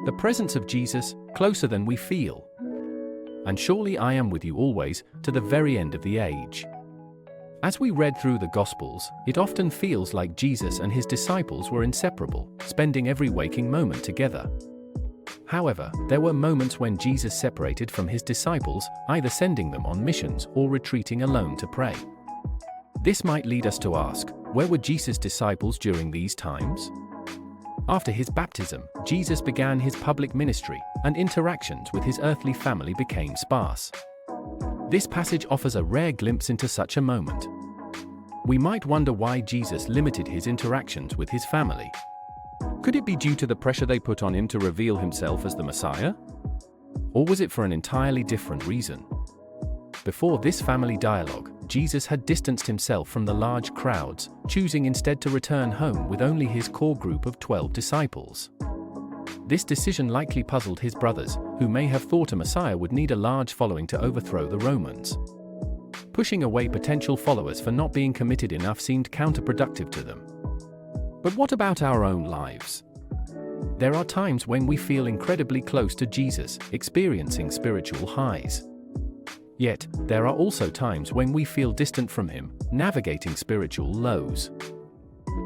The presence of Jesus, closer than we feel. And surely I am with you always, to the very end of the age. As we read through the Gospels, it often feels like Jesus and his disciples were inseparable, spending every waking moment together. However, there were moments when Jesus separated from his disciples, either sending them on missions or retreating alone to pray. This might lead us to ask, where were Jesus' disciples during these times? After his baptism, Jesus began his public ministry, and interactions with his earthly family became sparse. This passage offers a rare glimpse into such a moment. We might wonder why Jesus limited his interactions with his family. Could it be due to the pressure they put on him to reveal himself as the Messiah? Or was it for an entirely different reason? Before this family dialogue, Jesus had distanced himself from the large crowds, choosing instead to return home with only his core group of 12 disciples. This decision likely puzzled his brothers, who may have thought a Messiah would need a large following to overthrow the Romans. Pushing away potential followers for not being committed enough seemed counterproductive to them. But what about our own lives? There are times when we feel incredibly close to Jesus, experiencing spiritual highs. Yet, there are also times when we feel distant from him, navigating spiritual lows.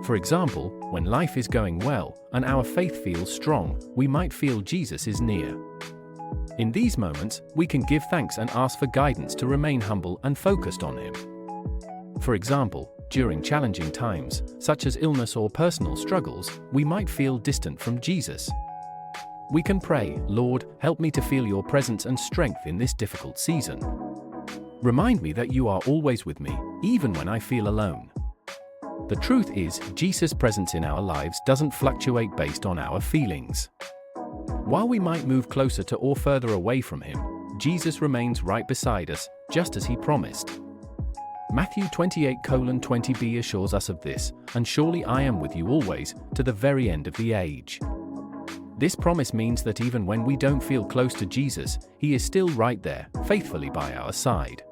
For example, when life is going well, and our faith feels strong, we might feel Jesus is near. In these moments, we can give thanks and ask for guidance to remain humble and focused on him. For example, during challenging times, such as illness or personal struggles, we might feel distant from Jesus. We can pray, "Lord, help me to feel your presence and strength in this difficult season. Remind me that you are always with me, even when I feel alone." The truth is, Jesus' presence in our lives doesn't fluctuate based on our feelings. While we might move closer to or further away from him, Jesus remains right beside us, just as he promised. Matthew 28:20b assures us of this, "And surely I am with you always, to the very end of the age." This promise means that even when we don't feel close to Jesus, he is still right there, faithfully by our side.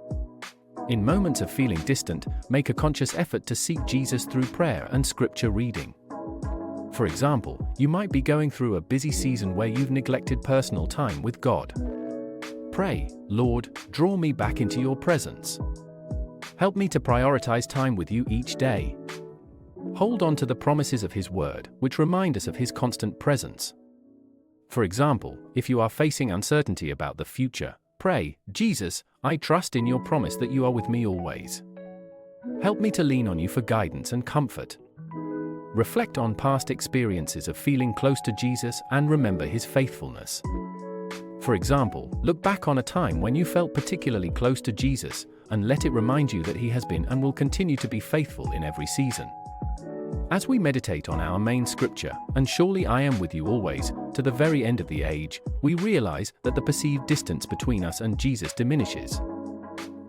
In moments of feeling distant, make a conscious effort to seek Jesus through prayer and scripture reading. For example, you might be going through a busy season where you've neglected personal time with God. Pray, "Lord, draw me back into your presence. Help me to prioritize time with you each day." Hold on to the promises of his word, which remind us of his constant presence. For example, if you are facing uncertainty about the future, pray, "Jesus, I trust in your promise that you are with me always. Help me to lean on you for guidance and comfort." Reflect on past experiences of feeling close to Jesus and remember his faithfulness. For example, look back on a time when you felt particularly close to Jesus, and let it remind you that he has been and will continue to be faithful in every season. As we meditate on our main scripture, "And surely I am with you always, to the very end of the age," we realize that the perceived distance between us and Jesus diminishes.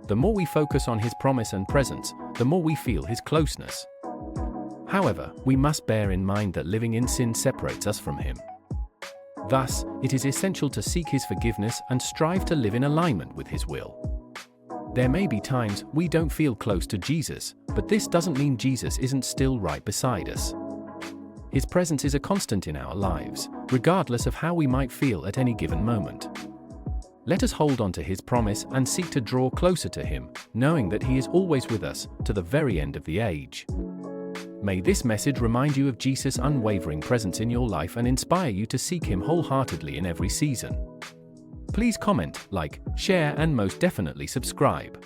The more we focus on his promise and presence, the more we feel his closeness. However, we must bear in mind that living in sin separates us from him. Thus, it is essential to seek his forgiveness and strive to live in alignment with his will. There may be times we don't feel close to Jesus, but this doesn't mean Jesus isn't still right beside us. His presence is a constant in our lives, regardless of how we might feel at any given moment. Let us hold on to his promise and seek to draw closer to him, knowing that he is always with us, to the very end of the age. May this message remind you of Jesus' unwavering presence in your life and inspire you to seek him wholeheartedly in every season. Please comment, like, share, and most definitely subscribe.